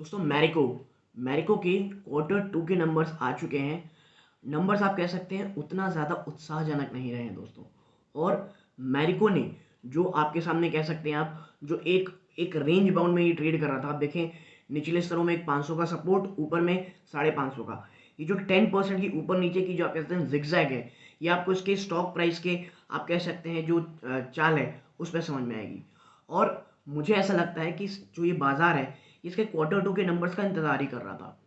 दोस्तों मैरिको मैरिको के Q2 के नंबर्स आ चुके हैं। नंबर्स आप कह सकते हैं उतना ज़्यादा उत्साहजनक नहीं रहे हैं दोस्तों। और मैरिको ने जो आपके सामने कह सकते हैं आप जो एक एक रेंज बाउंड में ये ट्रेड कर रहा था। आप देखें निचले स्तरों में एक 500 का सपोर्ट, ऊपर में 550 का। ये जो 10% की ऊपर नीचे की जो आप कह सकते हैं जिगजैग है, ये आपको इसके स्टॉक प्राइस के आप कह सकते हैं जो चाल है उस पर समझ में आएगी। और मुझे ऐसा लगता है कि जो ये बाजार है इसके Q2 के नंबर्स का इंतजार ही कर रहा था।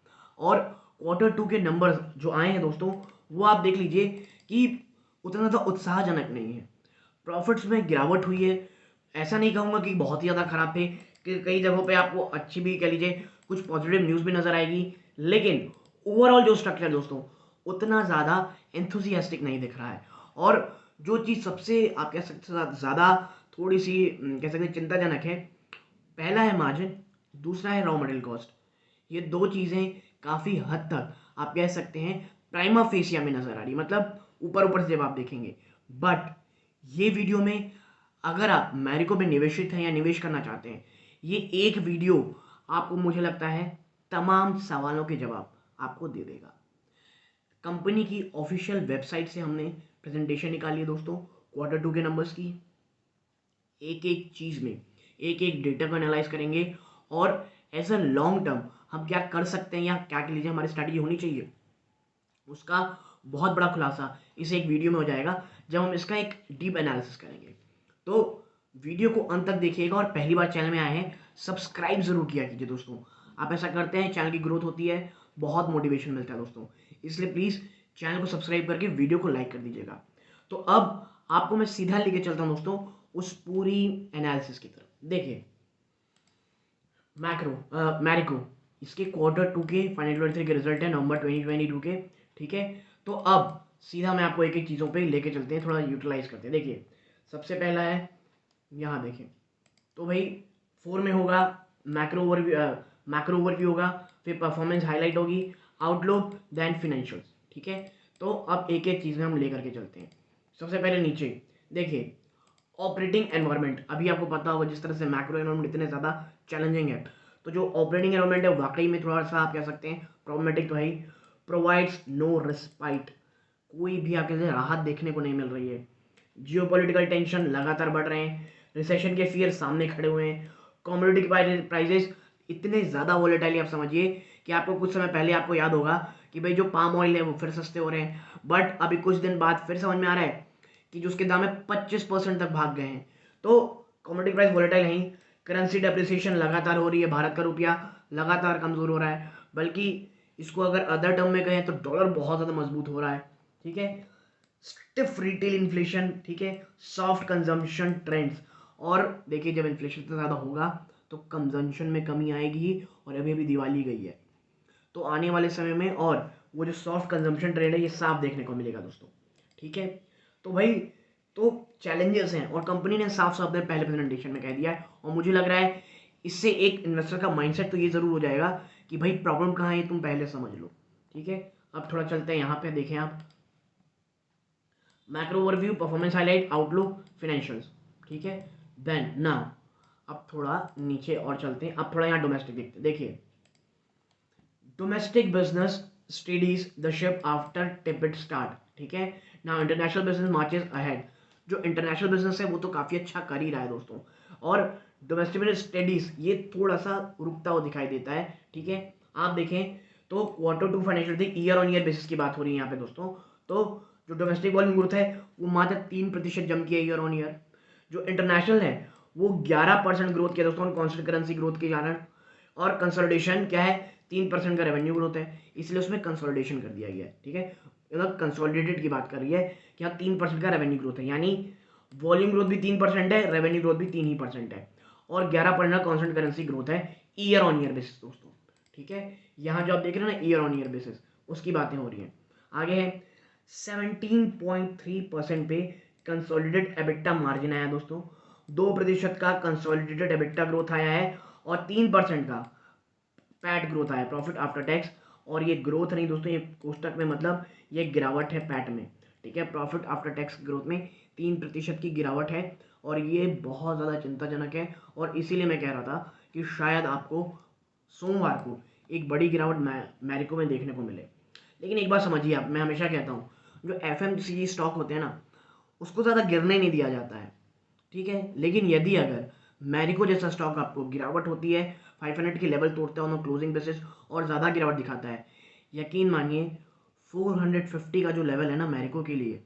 और Q2 के नंबर्स जो आए हैं दोस्तों, वो आप देख लीजिए कि उतना ज़्यादा उत्साहजनक नहीं है। प्रॉफिट्स में गिरावट हुई है। ऐसा नहीं कहूँगा कि बहुत ही ज़्यादा खराब थे, कि कई जगहों पे आपको अच्छी भी कह लीजिए कुछ पॉजिटिव न्यूज़ भी नज़र आएगी, लेकिन ओवरऑल जो स्ट्रक्चर दोस्तों उतना ज़्यादा एंथुसियास्टिक नहीं दिख रहा है। और जो चीज़ सबसे आप कह सकते हैं ज़्यादा थोड़ी सी कह सकते हैं चिंताजनक है, पहला है मार्जिन, दूसरा है रॉ मटेरियल कॉस्ट। ये दो चीज़ें काफ़ी हद तक आप कह सकते हैं प्राइमा फेसिया में नज़र आ रही, मतलब ऊपर ऊपर से जब आप देखेंगे। बट ये वीडियो में अगर आप मैरिको में निवेशित हैं या निवेश करना चाहते हैं, ये एक वीडियो आपको मुझे लगता है तमाम सवालों के जवाब आपको दे देगा। कंपनी की ऑफिशियल वेबसाइट से हमने प्रेजेंटेशन निकाली है दोस्तों Q2 के नंबर्स की। एक एक चीज़ में एक एक डेटा को एनालाइज करेंगे और एज अ लॉन्ग टर्म हम क्या कर सकते हैं या क्या कह लीजिए हमारी स्ट्रैटेजी होनी चाहिए, उसका बहुत बड़ा खुलासा इस एक वीडियो में हो जाएगा जब हम इसका एक डीप एनालिसिस करेंगे। तो वीडियो को अंत तक देखिएगा और पहली बार चैनल में आए हैं सब्सक्राइब ज़रूर किया कीजिए दोस्तों। आप ऐसा करते हैं चैनल की ग्रोथ होती है, बहुत मोटिवेशन मिलता है दोस्तों। इसलिए प्लीज़ चैनल को सब्सक्राइब करके वीडियो को लाइक कर दीजिएगा। तो अब आपको मैं सीधा लेके चलता हूँ दोस्तों उस पूरी एनालिसिस की तरफ। देखिए मैरिको इसके Q2 के फाइनेंशियल 23 के रिजल्ट है नवंबर 2022 के। ठीक है, तो अब सीधा मैं आपको एक एक चीज़ों पे लेके चलते हैं, थोड़ा यूटिलाइज करते हैं। देखिए सबसे पहला है यहाँ देखें, तो भाई 4 में होगा मैक्रो ओवरव्यू होगा, फिर परफॉर्मेंस हाईलाइट होगी, आउटलुक, देन फिनेंशियल्स। ठीक है, तो अब एक एक चीज़ में हम लेकर के चलते हैं। सबसे पहले नीचे देखिए ऑपरेटिंग एनवायरनमेंट, अभी आपको पता होगा जिस तरह से मैक्रो एनवायरनमेंट इतने ज़्यादा चैलेंजिंग है, तो जो ऑपरेटिंग एनवायरनमेंट है वाकई में थोड़ा सा आप कह सकते हैं प्रॉब्लमेटिक तो है ही। प्रोवाइड्स नो रिस्पाइट, कोई भी आपके लिए राहत देखने को नहीं मिल रही है। जियोपॉलिटिकल टेंशन लगातार बढ़ रहे हैं, रिसेशन के फियर सामने खड़े हुए हैं, कमोडिटी प्राइजेस इतने ज़्यादा वोलेटाइल, आप समझिए कि आपको कुछ समय पहले आपको याद होगा कि भाई जो पाम ऑयल है वो फिर सस्ते हो रहे हैं, बट अभी कुछ दिन बाद फिर समझ में आ रहा है कि जो उसके दाम है 25% तक भाग गए हैं। तो कमोडिटी प्राइस वोलेटाइल है। करेंसी डेप्रिसिएशन लगातार हो रही है, भारत का रुपया लगातार कमज़ोर हो रहा है, बल्कि इसको अगर अदर टर्म में कहें तो डॉलर बहुत ज़्यादा मजबूत हो रहा है। ठीक है, स्टिफ रिटेल इन्फ्लेशन, ठीक है, सॉफ्ट कंजम्पशन ट्रेंड्स। और देखिए जब इन्फ्लेशन इतना ज़्यादा होगा तो कंजम्पशन में कमी आएगी, और अभी अभी दिवाली गई है तो आने वाले समय में और वो जो सॉफ्ट कंजम्पशन ट्रेंड है ये साफ देखने को मिलेगा दोस्तों। ठीक है, तो भाई तो चैलेंजेस हैं और कंपनी ने साफ साफ अपने पहले प्रेजेंटेशन में कह दिया है, और मुझे लग रहा है इससे एक इन्वेस्टर का माइंडसेट तो ये ज़रूर हो जाएगा कि भाई प्रॉब्लम कहाँ है ये तुम पहले समझ लो। ठीक है, अब थोड़ा चलते हैं यहाँ पे, देखें आप macro overview, performance highlight, outlook, financials. ठीक है, देन नाउ अब थोड़ा नीचे और चलते हैं, अब थोड़ा यहाँ डोमेस्टिक देखते हैं। देखिए domestic business steadies the ship after tepid start. ठीक है, now international business marches ahead. जो इंटरनेशनल बिजनेस है वो तो काफ़ी अच्छा कर ही रहा है दोस्तों, और डोमेस्टिक बिजनेस स्टडीज ये थोड़ा सा रुकता हुआ दिखाई देता है। ठीक है, आप देखें तो Q2 फाइनेंशियल थी ईयर ऑन ईयर बेसिस की बात हो रही है यहाँ पे दोस्तों। तो जो डोमेस्टिक वॉल्यूम ग्रोथ है वो मात्र 3% जम किया ईयर ऑन ईयर। जो इंटरनेशनल है वो 11% ग्रोथ किया दोस्तों कॉन्स्टेंट करेंसी ग्रोथ के कारण। और कंसोलिडेशन क्या है, 3% का रेवेन्यू ग्रोथ है, इसलिए उसमें कंसोलिडेशन कर दिया गया है। ठीक है, मतलब कंसोलिडेटेड की बात कर रही है कि हाँ 3% का रेवेन्यू ग्रोथ है, यानी वॉल्यूम ग्रोथ भी 3% है, रेवेन्यू ग्रोथ भी 3% है, और 11% का कॉन्स्टेंट करेंसी ग्रोथ है ईयर ऑन ईयर बेसिस दोस्तों। ठीक है, यहाँ जो आप देख रहे हैं ना ईयर ऑन ईयर बेसिस, उसकी बातें हो रही हैं। आगे है 17.3% पे कंसोलिडेटेड एबिटा मार्जिन आया दोस्तों, 2% का कंसोलिडेटेड एबिटा ग्रोथ आया है, और 3% का पैट ग्रोथ आया, प्रॉफिट आफ्टर टैक्स। और ये ग्रोथ नहीं दोस्तों, ये कोष्टक में मतलब ये गिरावट है पैट में। ठीक है, प्रॉफिट आफ्टर टैक्स ग्रोथ में 3% की गिरावट है, और ये बहुत ज़्यादा चिंताजनक है, और इसीलिए मैं कह रहा था कि शायद आपको सोमवार को एक बड़ी गिरावट मैरिको में देखने को मिले। लेकिन एक बात समझिए आप, मैं हमेशा कहता हूँ जो एफएमसीजी स्टॉक होते हैं ना, उसको ज़्यादा गिरने नहीं दिया जाता है, ठीक है। लेकिन यदि अगर मैरिको जैसा स्टॉक आपको गिरावट होती है, 500 की लेवल तोड़ता है ऑन क्लोजिंग बेसिस और ज़्यादा गिरावट दिखाता है, यकीन मानिए 450 का जो लेवल है ना मैरिको के लिए,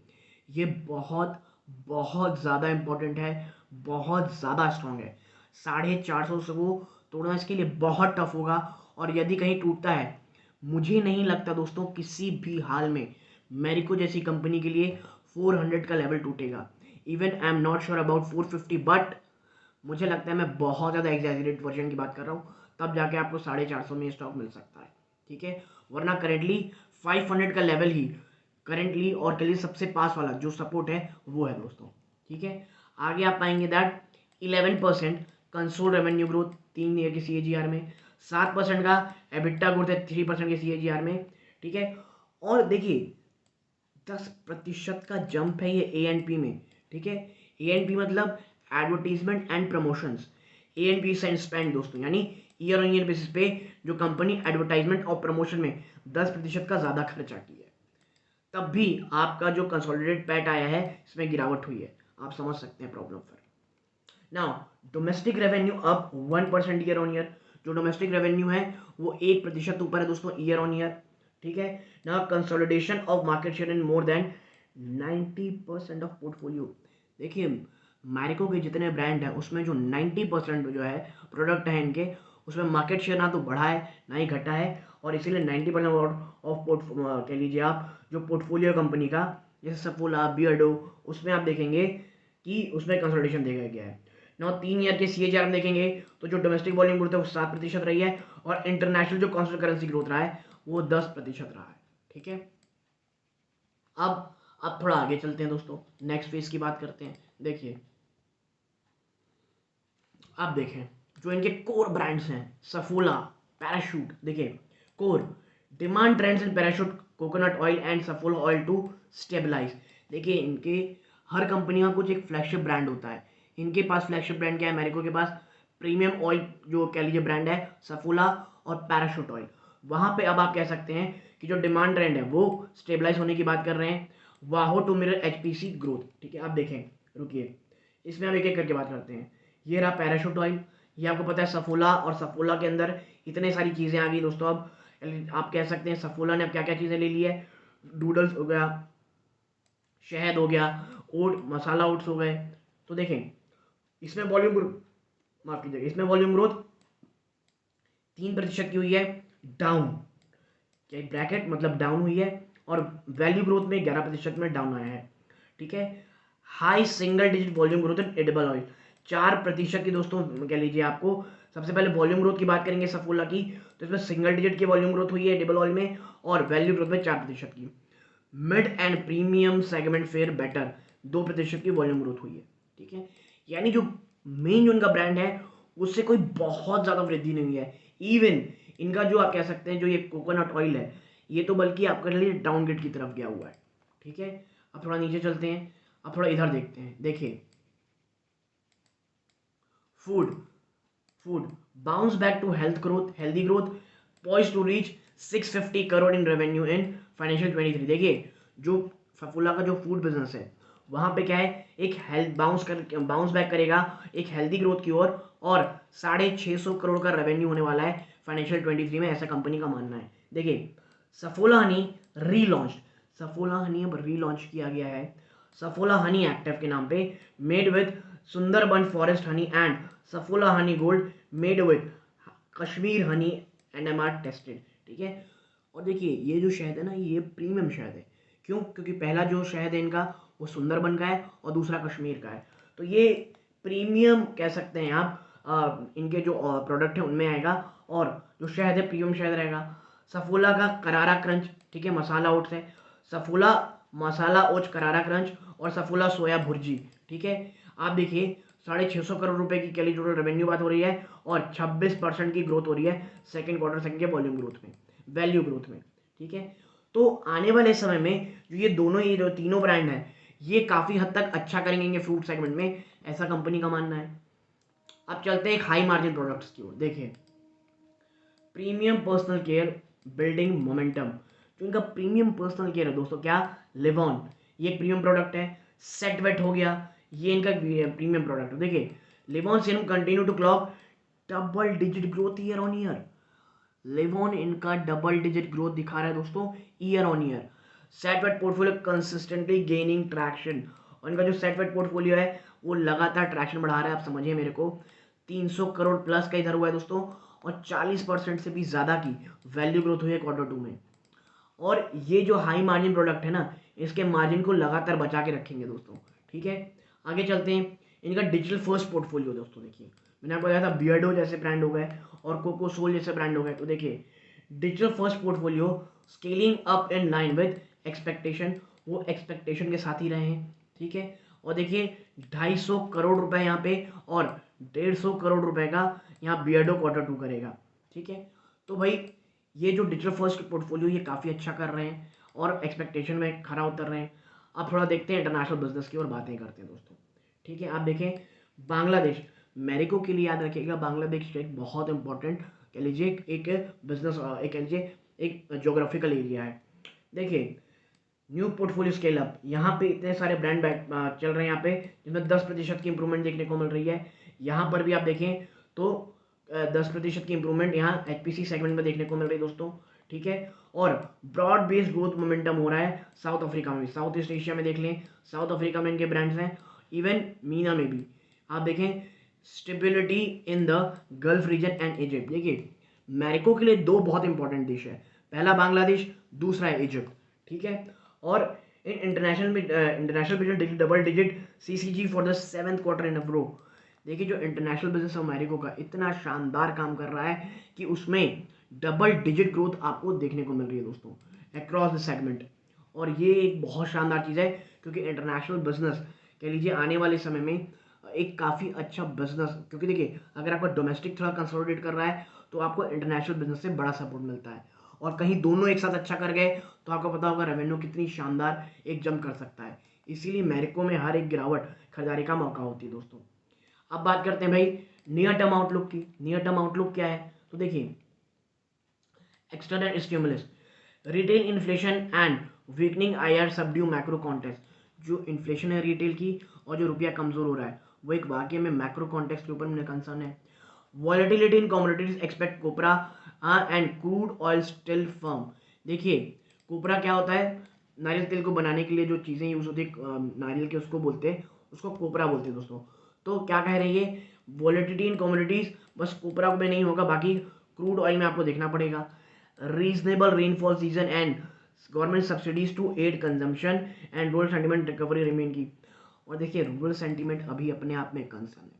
ये बहुत बहुत ज़्यादा इम्पोर्टेंट है, बहुत ज़्यादा स्ट्रांग है। 450 से वो तोड़ना इसके लिए बहुत टफ होगा। और यदि कहीं टूटता है, मुझे नहीं लगता दोस्तों किसी भी हाल में मैरिको जैसी कंपनी के लिए 400 का लेवल टूटेगा। Even I am not sure about 450, but मुझे लगता है मैं बहुत ज़्यादा एग्जैजरेट वर्जन की बात कर रहा हूँ, तब जाके आपको 450 में स्टॉक मिल सकता है, ठीक है। वरना करेंटली 500 का लेवल ही करेंटली और के लिए सबसे पास वाला जो सपोर्ट है वो है दोस्तों, ठीक है। आगे आप पाएंगे that 11% console revenue growth 3 year के CAGR में, 7% का एबिटा ग्रोथ है 3% के CAGR में, ठीक है। और देखिए 10% का जंप है ये A&P में, ठीक है। A&P मतलब advertisement and promotions, A&P spend दोस्तों, यानी ईयर ऑन ईयर बेसिस पे जो कंपनी एडवर्टाइजमेंट और प्रमोशन में 10% का ज़्यादा खर्चा की है, तब भी आपका जो कंसोलिडेटेड पैट आया है इसमें गिरावट हुई है। आप समझ सकते हैं प्रॉब्लम फिर। Now domestic revenue up 1% year on year, जो डोमेस्टिक रेवेन्यू है वो 1% ऊपर है दोस्तों ईयर ऑन ईयर, ठीक है। Now consolidation of market share in more than 90% of portfolio. देखिए मैरिको के जितने ब्रांड हैं उसमें जो 90% जो है प्रोडक्ट है इनके, उसमें मार्केट शेयर ना तो बढ़ा है ना ही घटा है, और इसीलिए 90% ऑफ कह लीजिए आप जो पोर्टफोलियो कंपनी का, जैसे सफोला, बियर्डो, उसमें आप देखेंगे कि उसमें कंसोलिडेशन देखा गया है। नौ 3 ईयर के CAGR में देखेंगे तो जो डोमेस्टिक वॉल्यूम ग्रोथ है वो 7% रही है, और इंटरनेशनल जो कॉन्स्टेंट करेंसी ग्रोथ रहा है वो 10% रहा है, ठीक है। अब थोड़ा आगे चलते हैं दोस्तों, नेक्स्ट फेज की बात करते हैं। देखिए आप देखें जो इनके कोर ब्रांड्स हैं, सफोला, पैराशूट, देखिए core demand trends in Parachute coconut oil and Saffola oil to stabilize. देखिए इनके हर कंपनी का कुछ एक फ्लैगशिप ब्रांड होता है। इनके पास फ्लैगशिप ब्रांड क्या है, मैरिको के पास प्रीमियम ऑयल जो कह लीजिए ब्रांड है सफोला और पैराशूट ऑयल। वहां पे अब आप कह सकते हैं कि जो डिमांड ट्रेंड है वो स्टेबलाइज होने की बात कर रहे हैं। वाहो टू मिरर HPC ग्रोथ, ठीक है। आप देखें, रुकिए, इसमें हम एक एक करके बात करते हैं। ये रहा पैराशूट ऑयल, ये आपको पता है सफोला, और सफोला के अंदर इतने सारी चीज़ें आ गई दोस्तों। अब आप कह सकते हैं सफोला ने अब क्या क्या चीज़ें ले ली है, डूडल्स हो गया, शहद हो गया, ओट मसाला ओट्स हो गए। तो देखें इसमें वॉल्यूम, माफ कीजिएगा, इसमें वॉल्यूम ग्रोथ 3% की हुई है, डाउन, क्या ब्रैकेट मतलब डाउन हुई है, और वैल्यू ग्रोथ में 11% में डाउन आया है, ठीक है। High single digit volume growth in edible oil, 4% की दोस्तों कह लीजिए आपको। सबसे पहले वॉल्यूम ग्रोथ की बात करेंगे सफोला की, तो इसमें सिंगल डिजिट की वॉल्यूम ग्रोथ हुई है एडिबल ऑयल में, और वैल्यू ग्रोथ में 4% की। Mid and premium segment fair better, 2% की वॉल्यूम ग्रोथ हुई है, ठीक है। यानी जो मेन जो इनका ब्रांड है उससे कोई बहुत ज़्यादा वृद्धि नहीं हुई है। इवन इनका जो आप कह सकते हैं जो ये कोकोनट ऑयल है, ये तो बल्कि आपके लिए डाउनग्रेड की तरफ गया हुआ है, ठीक है। अब थोड़ा नीचे चलते हैं, अब थोड़ा इधर देखते हैं। देखिए food, food bounce back to healthy growth, poised to reach 650 crore in revenue in financial 23। देखिए जो फफूला का जो फूड बिजनेस है वहां पे क्या है, एक हेल्थ बाउंस बैक करेगा एक हेल्दी ग्रोथ की ओर, और 650 करोड़ का रेवेन्यू होने वाला है फाइनेंशियल 23 में, ऐसा कंपनी का मानना है। देखिए सफोला हनी रीलॉन्च, सफोला हनी अब रीलॉन्च किया गया है, सफोला हनी एक्टिव के नाम पे, made with Sundarban forest honey and Saffola Honey gold, made with Kashmir Honey NMR tested, ठीक है। और देखिए ये जो शहद है ना ये प्रीमियम शहद है, क्यों, क्योंकि पहला जो शहद है इनका वो सुंदरबन का है और दूसरा कश्मीर का है, तो ये प्रीमियम कह सकते हैं आप। इनके जो प्रोडक्ट है उनमें आएगा, और जो शहद है प्रीमियम शहद रहेगा। सफोला का करारा क्रंच, ठीक है, मसाला ओट्स है, सफोला मसाला ओट्स करारा क्रंच, और सफोला सोया भुर्जी, ठीक है। आप देखिए 650 करोड़ रुपए की कैली टोटल रेवेन्यू बात हो रही है, और 26% की ग्रोथ हो रही है सेकंड क्वार्टर सेकंड के वॉल्यूम ग्रोथ में, वैल्यू ग्रोथ में, ठीक है। तो आने वाले समय में जो ये जो तीनों ब्रांड हैं ये काफ़ी हद तक अच्छा करेंगे फ्रूट सेगमेंट में, ऐसा कंपनी का मानना है। अब चलते हैं एक हाई मार्जिन प्रोडक्ट्स की ओर। देखिए premium personal care building momentum. जो इनका प्रीमियम पर्सनल केयर है दोस्तों, क्या, लिवॉन, ये एक प्रीमियम प्रोडक्ट है। सेट वेट हो गया, ये इनका प्रीमियम प्रोडक्ट है। देखिए Livon serum continue to clock double digit growth year on year. Livon इनका डबल डिजिट ग्रोथ दिखा रहा है दोस्तों year on year. Set wet portfolio consistently gaining traction, और इनका जो सेट वेट पोर्टफोलियो है वो लगातार ट्रैक्शन बढ़ा रहा है। आप समझिए मेरे को, 300 करोड़ प्लस का इधर हुआ है दोस्तों, और 40% से भी ज़्यादा की वैल्यू ग्रोथ हुई है क्वार्टर 2 में। और ये जो हाई मार्जिन प्रोडक्ट है ना, इसके मार्जिन को लगातार बचा के रखेंगे दोस्तों। ठीक है, आगे चलते हैं। इनका डिजिटल फर्स्ट पोर्टफोलियो दोस्तों, देखिए मैंने आपको बताया था बियर्डो जैसे ब्रांड हो गए और कोकोसोल जैसे ब्रांड हो गए। तो देखिए digital first portfolio scaling up in line with expectation, वो एक्सपेक्टेशन के साथ ही रहे हैं। ठीक है, और देखिए 250 करोड़ रुपए यहाँ पे और 150 करोड़ रुपए का यहाँ बियर्डो क्वार्टर 2 करेगा। ठीक है, तो भाई ये जो डिजिटल फर्स्ट पोर्टफोलियो ये काफ़ी अच्छा कर रहे हैं और एक्सपेक्टेशन में खरा उतर रहे हैं। अब थोड़ा देखते हैं इंटरनेशनल बिजनेस की और बातें करते हैं दोस्तों। ठीक है, आप देखें बांग्लादेश, मैरिको के लिए याद रखिएगा बांग्लादेश एक बहुत इंपॉर्टेंट कह लीजिए एक बिजनेस, एक कह लीजिए एक जोग्राफिकल एरिया है। देखिए न्यू पोर्टफोलियो स्केल अप, यहाँ पे इतने सारे ब्रांड चल रहे हैं यहाँ पे, जिसमें 10% की इंप्रूवमेंट देखने को मिल रही है। यहाँ पर भी आप देखें तो 10% की इंप्रूवमेंट यहाँ एचपीसी सेगमेंट में देखने को मिल रही है दोस्तों। ठीक है, और ब्रॉड बेस्ड ग्रोथ मोमेंटम हो रहा है साउथ अफ्रीका में, साउथ ईस्ट एशिया में देख लें, साउथ अफ्रीका में इनके ब्रांड्स हैं, इवन मीना में भी आप देखें। Stability in the Gulf region and Egypt. देखिए मैरिको के लिए दो बहुत इंपॉर्टेंट देश है, पहला बांग्लादेश, दूसरा है इजिप्ट। ठीक है, और in international business double digit CCG for the 7th quarter in a row. देखिए जो इंटरनेशनल बिजनेस अमेरिका का इतना शानदार काम कर रहा है कि उसमें डबल डिजिट ग्रोथ आपको देखने को मिल रही है दोस्तों अक्रॉस द सेगमेंट। और ये एक बहुत शानदार चीज़ है, क्योंकि इंटरनेशनल बिजनेस कह लीजिए आने वाले समय में एक काफ़ी अच्छा बिजनेस, क्योंकि देखिए अगर आपका डोमेस्टिक थोड़ा कंसोलिडेट कर रहा है तो आपको इंटरनेशनल बिजनेस से बड़ा सपोर्ट मिलता है, और कहीं दोनों एक साथ अच्छा कर गए तो आपको पता होगा रेवेन्यू कितनी शानदार एक जंप कर सकता है। इसीलिए मैरिको में हर एक गिरावट खरीदारी का मौका होती है दोस्तों। अब बात करते हैं भाई नियर टर्म आउटलुक की। नियर टर्म आउटलुक क्या है, तो देखिए external stimulus, retail inflation and weakening IR subdue macro context. जो इन्फ्लेशन है रिटेल की और जो रुपया कमजोर हो रहा है वो एक वाकई में मैक्रो कॉन्टेक्स्ट के ऊपर मेरा कंसर्न है। Volatility in commodities expect copra and crude oil still firm. देखिए कोपरा क्या होता है, नारियल तेल को बनाने के लिए जो चीज़ें यूज होती है नारियल के, उसको बोलते हैं, उसको कोपरा बोलते हैं दोस्तों। तो क्या कह रही है, वॉलेटिलिटी इन कमोडिटीज बस कोपरा में नहीं होगा, बाकी क्रूड ऑयल में आपको देखना पड़ेगा। Reasonable rainfall season and government subsidies to aid consumption and rural sentiment recovery remain की। और देखिए रूरल सेंटीमेंट अभी अपने आप में कंसर्न है।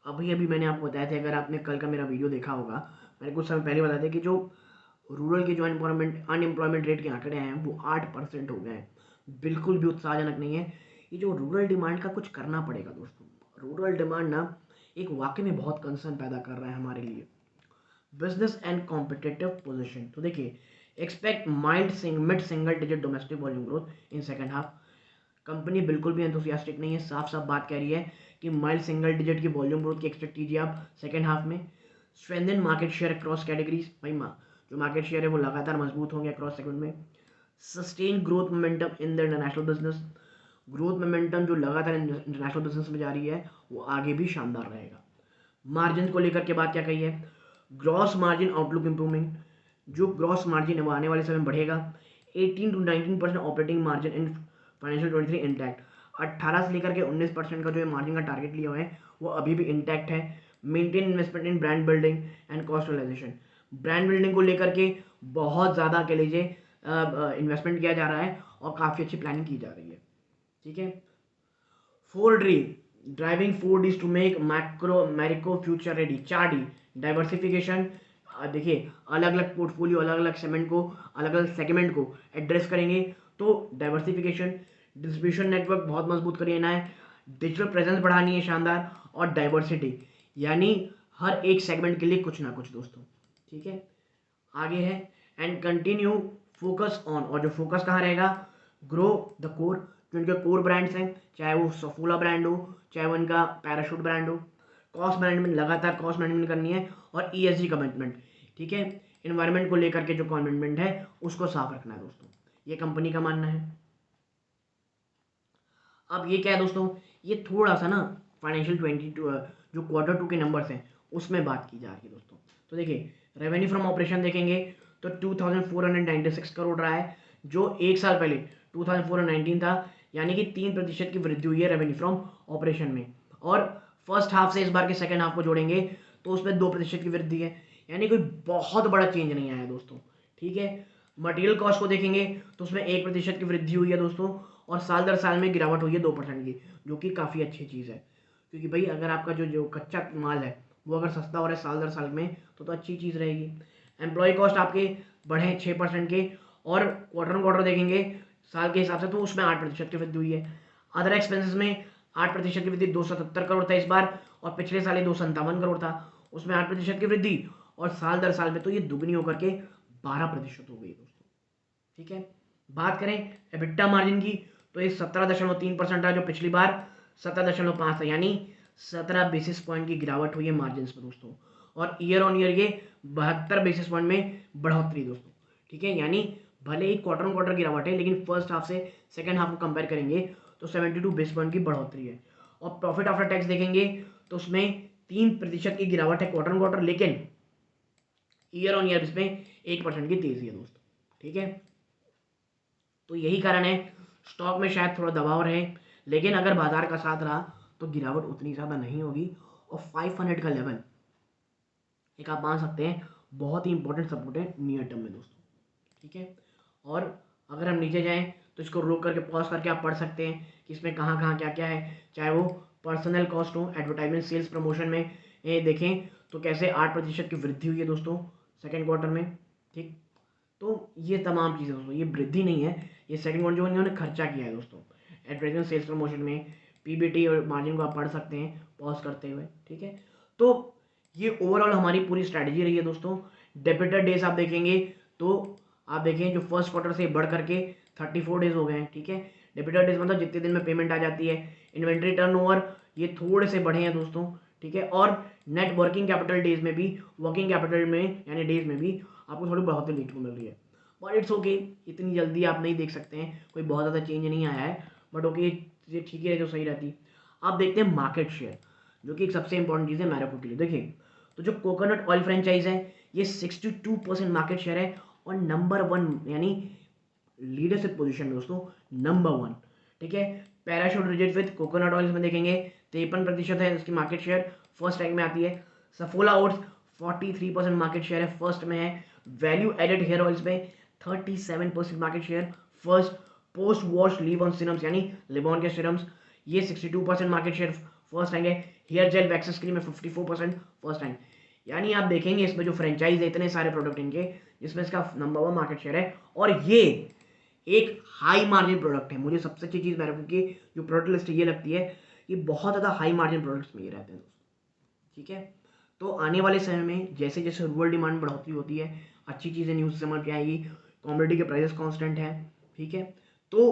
अभी अभी मैंने आपको बताया था, अगर आपने कल का मेरा वीडियो देखा होगा, मैंने कुछ समय पहले बताया था कि जो रूरल के जो अनएम्प्लॉयमेंट रेट के आंकड़े हैं वो 8% हो गए हैं। बिल्कुल भी उत्साहजनक नहीं है। ये जो रूरल डिमांड का कुछ करना पड़ेगा दोस्तों। रूरल डिमांड ना एक वाकई में बहुत कंसर्न पैदा कर रहा है हमारे लिए। बिजनेस एंड कॉम्पिटेटिव पोजीशन, तो देखिए expect mild mid single digit domestic volume growth in second half. Company बिल्कुल भी एंथुसियास्टिक नहीं है, साफ साफ बात कह रही है कि माइल्ड सिंगल डिजिट की वॉल्यूम ग्रोथ की एक्सपेक्ट कीजिए आप सेकंड हाफ में। Strengthen market share across categories, भाई जो मार्केट शेयर है वो लगातार मजबूत होंगे अक्रॉस सेगमेंट में। Sustain growth momentum in the international business, growth momentum जो लगातार इंटरनेशनल बिजनेस में जारी है वो आगे भी शानदार रहेगा। मार्जिन को लेकर के बात क्या कही है, ग्रॉस मार्जिन आउटलुक इंप्रूविंग, जो ग्रॉस मार्जिन है वो आने वाले समय में बढ़ेगा। 18 to 19% operating margin in financial 23 intact. 18 से लेकर के 19% का जो मार्जिन का टारगेट लिया हुआ है वो अभी भी इंटैक्ट है। Maintain investment in brand building and cost realization, brand building को लेकर के बहुत ज़्यादा कह लीजिए इन्वेस्टमेंट किया जा रहा है और काफ़ी अच्छी प्लानिंग की जा रही है। ठीक है, 4D driving 4Ds to make Marico future ready. 4D diversification, देखिए अलग अलग पोर्टफोलियो अलग अलग सेगमेंट को एड्रेस करेंगे, तो डाइवर्सिफिकेशन, डिस्ट्रीब्यूशन नेटवर्क बहुत मजबूत करना है, डिजिटल प्रेजेंस बढ़ानी है शानदार, और डाइवर्सिटी यानी हर एक सेगमेंट के लिए कुछ ना कुछ दोस्तों। ठीक है, आगे है एंड कंटिन्यू फोकस ऑन, और जो फोकस कहाँ रहेगा, ग्रो द कोर, जो इनके कोर ब्रांड्स हैं, चाहे वो सफोला ब्रांड हो चाहे वो इनका पैराशूट ब्रांड हो। कॉस्ट मैनेजमेंट, लगातार कॉस्ट मैनेजमेंट करनी है, और ESG कमिटमेंट, ठीक है। इन्वायरमेंट को लेकर के जो कमिटमेंट है उसको साफ रखना है दोस्तों, ये कंपनी का मानना है। अब ये क्या है दोस्तों, ये थोड़ा सा ना फाइनेंशियल 22 जो Q2 के नंबर्स हैं उसमें बात की जा रही है दोस्तों। तो देखिए रेवेन्यू फ्रॉम ऑपरेशन देखेंगे तो 2496 करोड़ रहा है, जो एक साल पहले 2419 था, यानी कि 3% की वृद्धि हुई है रेवेन्यू फ्रॉम ऑपरेशन में। और फर्स्ट हाफ से इस बार के सेकेंड हाफ को जोड़ेंगे तो उसमें 2% की वृद्धि है, यानी कोई बहुत बड़ा चेंज नहीं आया दोस्तों, ठीक है। मटेरियल कॉस्ट को देखेंगे तो उसमें 1% की वृद्धि हुई है दोस्तों, और साल दर साल में गिरावट हुई है 2% की, जो कि काफ़ी अच्छी चीज़ है। क्योंकि भाई अगर आपका जो जो कच्चा माल है वो अगर सस्ता हो रहा है साल दर साल में तो अच्छी चीज़ रहेगी। एम्प्लॉय कॉस्ट आपके बढ़े 6% के, और क्वार्टर देखेंगे साल के हिसाब से तो उसमें 8% की वृद्धि हुई है। अदर एक्सपेंसेस में 8% की वृद्धि 277 करोड़ था इस बार, और पिछले साल 257 करोड़ था, उसमें 8% की वृद्धि, और साल दर साल में तो ये दुगनी होकर के 12% हो गई दोस्तों, ठीक है। बात करें एबिटा मार्जिन की तो ये 17.3% रहा, जो पिछली बार 17.5 था, यानी 17 बेसिस पॉइंट की गिरावट हुई है मार्जिन में दोस्तों। और ईयर ऑन ईयर ये 72 बेसिस पॉइंट में बढ़ोतरी दोस्तों, ठीक है। यानी भले ही क्वार्टर गिरावट है, लेकिन फर्स्ट हाफ से सेकेंड हाफ को कंपेयर करेंगे तो 72 बेसिस पॉइंट की बढ़ोतरी है। और प्रॉफिट आफ्टर टैक्स देखेंगे तो उसमें 3% की गिरावट है क्वार्टर, लेकिन ईयर ऑन ईयर इसमें 1% की तेजी है दोस्तों, ठीक है। तो यही कारण है स्टॉक में शायद थोड़ा दबाव रहे, लेकिन अगर बाजार का साथ रहा तो गिरावट उतनी ज़्यादा नहीं होगी। और 500 का लेवल एक आप मान सकते हैं बहुत ही इंपॉर्टेंट सपोर्ट है नियर टर्म में दोस्तों, ठीक है। और अगर हम नीचे जाएं तो इसको रोक करके पॉज करके आप पढ़ सकते हैं कि इसमें कहाँ कहाँ क्या क्या है, चाहे वो पर्सनल कॉस्ट हो, एडवर्टाइजमेंट, सेल्स, प्रमोशन में ये देखें तो कैसे 8% की वृद्धि हुई है दोस्तों सेकेंड क्वार्टर में, ठीक। तो ये तमाम चीज़ें दोस्तों, ये वृद्धि नहीं है, ये सेकंड क्वार्टर जो इन्होंने खर्चा किया है दोस्तों एडवर्टाइजमेंट, सेल्स, प्रमोशन में। पीबीटी और मार्जिन को आप पढ़ सकते हैं पॉज करते हुए, ठीक है। तो ये ओवरऑल हमारी पूरी स्ट्रैटेजी रही है दोस्तों। डेबिटर डेज आप देखेंगे तो आप देखें जो फर्स्ट क्वार्टर से बढ़ करके 34 डेज हो गए हैं, ठीक है। डेबिटर डेज मतलब जितने दिन में पेमेंट आ जाती है। इन्वेंट्री टर्नओवर ये थोड़े से बढ़े हैं दोस्तों, ठीक है। और नेट वर्किंग कैपिटल डेज में भी, वर्किंग कैपिटल में यानी डेज में भी आपको थोड़ी बढ़ोतरी देखने को मिल रही है। बट इट्स ओके, इतनी जल्दी आप नहीं देख सकते हैं, कोई बहुत ज़्यादा चेंज नहीं आया है, बट ओके ये ठीक ही है जो सही रहती। आप देखते हैं मार्केट शेयर, जो कि एक सबसे इंपॉर्टेंट चीज़ है मैरिको के लिए। देखिए तो जो कोकोनट ऑयल फ्रेंचाइज है ये 62% मार्केट शेयर है, और नंबर 1 यानी लीडरशिप पोजीशन में दोस्तों, नंबर 1, ठीक है। Parachute rigid with coconut oil में देखेंगे 53% है इसकी मार्केट शेयर, फर्स्ट रैंक में आती है। सफोला ओट्स 43% मार्केट शेयर है, फर्स्ट में है। वैल्यू एडेड हेयर ऑयल्स में 37% market share, first. Post wash leave on serums यानी लिबॉन के सिरम्स, ये 62% मार्केट शेयर, फर्स्ट रैंक है। हेयर जेल वैक्सेस क्रीम में 54%, फर्स्ट रैंक। यानी आप देखेंगे इसमें जो फ्रेंचाइज है इतने सारे प्रोडक्ट इनके, जिसमें इसका नंबर 1 मार्केट शेयर है, और ये एक हाई मार्जिन प्रोडक्ट है। मुझे सबसे अच्छी चीज़ मैरिको की जो प्रोडक्ट लिस्ट ये लगती है कि बहुत ज़्यादा हाई मार्जिन प्रोडक्ट्स में ये रहते हैं दोस्तों, ठीक है। तो आने वाले समय में जैसे जैसे रूरल डिमांड बढ़ोतरी होती है, अच्छी चीज़ें न्यूज़ समझ के आएगी, कॉमोडिटी के प्राइसेस कांस्टेंट है, ठीक है। तो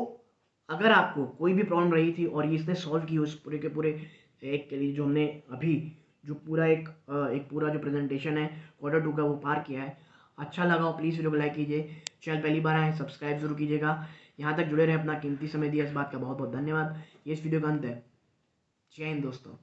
अगर आपको कोई भी प्रॉब्लम रही थी और ये इसने सॉल्व की उस पूरे के पूरे एक के लिए जो हमने अभी जो पूरा एक पूरा जो प्रेजेंटेशन है Q2 का वो पार किया है, अच्छा लगा हो प्लीज़ वीडियो को लाइक कीजिए, चैनल पहली बार आए सब्सक्राइब जरूर कीजिएगा। यहाँ तक जुड़े रहे, अपना कीमती समय दिया इस बात का बहुत बहुत धन्यवाद। ये इस वीडियो का अंत है। जय हिंद दोस्तों।